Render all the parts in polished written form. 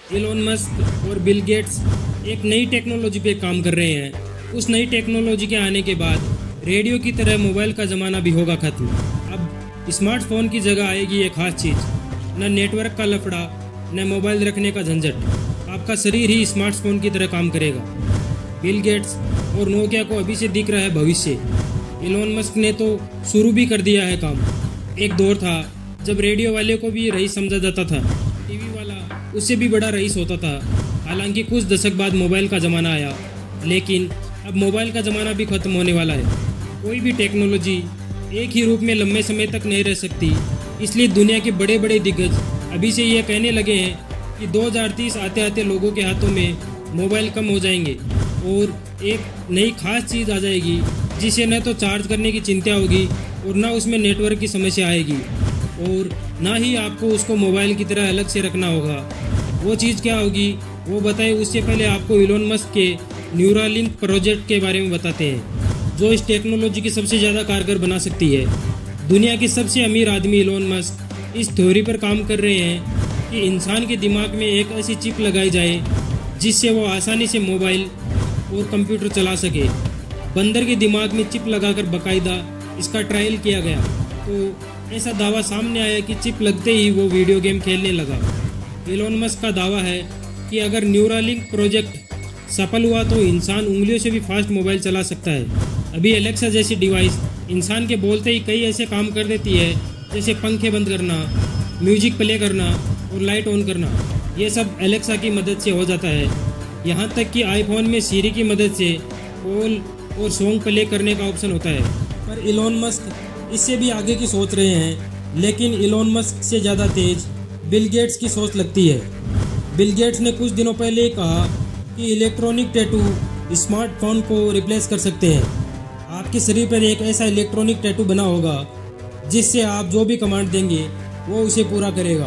Elon Musk और Bill Gates एक नई टेक्नोलॉजी पे काम कर रहे हैं। उस नई टेक्नोलॉजी के आने के बाद रेडियो की तरह मोबाइल का ज़माना भी होगा ख़त्म। अब स्मार्टफोन की जगह आएगी एक खास चीज़, न नेटवर्क का लफड़ा, न मोबाइल रखने का झंझट। आपका शरीर ही स्मार्टफोन की तरह काम करेगा। बिल गेट्स और नोकिया को अभी से दिख रहा है भविष्य। एलोन मस्क ने तो शुरू भी कर दिया है काम। एक दौर था जब रेडियो वाले को भी रईस समझा जाता था, टीवी वाला उससे भी बड़ा रईस होता था। हालांकि कुछ दशक बाद मोबाइल का ज़माना आया, लेकिन अब मोबाइल का ज़माना भी ख़त्म होने वाला है। कोई भी टेक्नोलॉजी एक ही रूप में लंबे समय तक नहीं रह सकती। इसलिए दुनिया के बड़े बड़े दिग्गज अभी से ये कहने लगे हैं कि 2030 आते आते लोगों के हाथों में मोबाइल कम हो जाएंगे और एक नई खास चीज़ आ जाएगी जिसे न तो चार्ज करने की चिंता होगी और ना उसमें नेटवर्क की समस्या आएगी और ना ही आपको उसको मोबाइल की तरह अलग से रखना होगा। वो चीज़ क्या होगी वो बताए उससे पहले आपको एलोन मस्क के न्यूरालिंक प्रोजेक्ट के बारे में बताते हैं, जो इस टेक्नोलॉजी की सबसे ज़्यादा कारगर बना सकती है। दुनिया के सबसे अमीर आदमी एलोन मस्क इस थ्योरी पर काम कर रहे हैं कि इंसान के दिमाग में एक ऐसी चिप लगाई जाए जिससे वो आसानी से मोबाइल और कंप्यूटर चला सके। बंदर के दिमाग में चिप लगाकर बाकायदा इसका ट्रायल किया गया, तो ऐसा दावा सामने आया कि चिप लगते ही वो वीडियो गेम खेलने लगा। एलोन मस्क का दावा है कि अगर न्यूरालिंक प्रोजेक्ट सफल हुआ तो इंसान उंगलियों से भी फास्ट मोबाइल चला सकता है। अभी एलेक्सा जैसी डिवाइस इंसान के बोलते ही कई ऐसे काम कर देती है, जैसे पंखे बंद करना, म्यूजिक प्ले करना और लाइट ऑन करना। ये सब एलेक्सा की मदद से हो जाता है। यहाँ तक कि आईफोन में सीरी की मदद से कॉल और सॉन्ग प्ले करने का ऑप्शन होता है। पर एलोन मस्क इससे भी आगे की सोच रहे हैं, लेकिन एलोन मस्क से ज़्यादा तेज बिल गेट्स की सोच लगती है। बिल गेट्स ने कुछ दिनों पहले कहा कि इलेक्ट्रॉनिक टैटू स्मार्टफोन को रिप्लेस कर सकते हैं। आपके शरीर पर एक ऐसा इलेक्ट्रॉनिक टैटू बना होगा जिससे आप जो भी कमांड देंगे वो उसे पूरा करेगा।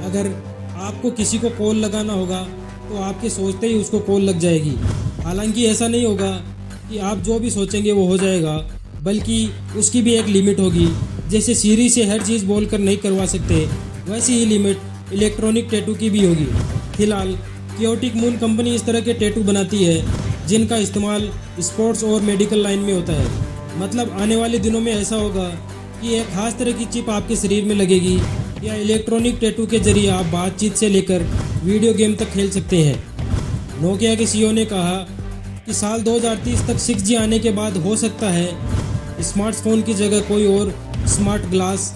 अगर आपको किसी को कॉल लगाना होगा तो आपके सोचते ही उसको कॉल लग जाएगी। हालांकि ऐसा नहीं होगा कि आप जो भी सोचेंगे वो हो जाएगा, बल्कि उसकी भी एक लिमिट होगी। जैसे सीरी से हर चीज़ बोलकर नहीं करवा सकते, वैसी ही लिमिट इलेक्ट्रॉनिक टैटू की भी होगी। फिलहाल क्योटिक मून कंपनी इस तरह के टैटू बनाती है जिनका इस्तेमाल स्पोर्ट्स और मेडिकल लाइन में होता है। मतलब आने वाले दिनों में ऐसा होगा कि एक खास तरह की चिप आपके शरीर में लगेगी या इलेक्ट्रॉनिक टैटू के जरिए आप बातचीत से लेकर वीडियो गेम तक खेल सकते हैं। नोकिया के सीईओ ने कहा कि साल 2030 तक 6G आने के बाद हो सकता है स्मार्टफोन की जगह कोई और स्मार्ट ग्लास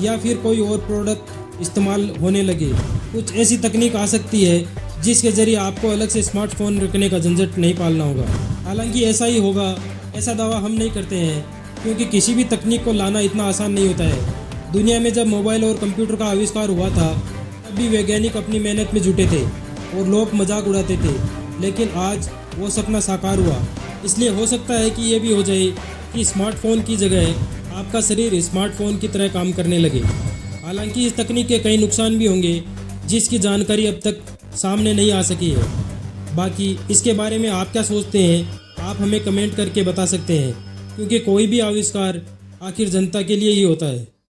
या फिर कोई और प्रोडक्ट इस्तेमाल होने लगे। कुछ ऐसी तकनीक आ सकती है जिसके ज़रिए आपको अलग से स्मार्टफोन रखने का झंझट नहीं पालना होगा। हालांकि ऐसा ही होगा, ऐसा दावा हम नहीं करते हैं, क्योंकि किसी भी तकनीक को लाना इतना आसान नहीं होता है। दुनिया में जब मोबाइल और कंप्यूटर का आविष्कार हुआ था तब भी वैज्ञानिक अपनी मेहनत में जुटे थे और लोग मजाक उड़ाते थे, लेकिन आज वो सपना साकार हुआ। इसलिए हो सकता है कि ये भी हो जाए कि स्मार्टफोन की जगह आपका शरीर स्मार्टफोन की तरह काम करने लगे। हालांकि इस तकनीक के कई नुकसान भी होंगे जिसकी जानकारी अब तक सामने नहीं आ सकी है। बाकी इसके बारे में आप क्या सोचते हैं, आप हमें कमेंट करके बता सकते हैं, क्योंकि कोई भी आविष्कार आखिर जनता के लिए ही होता है।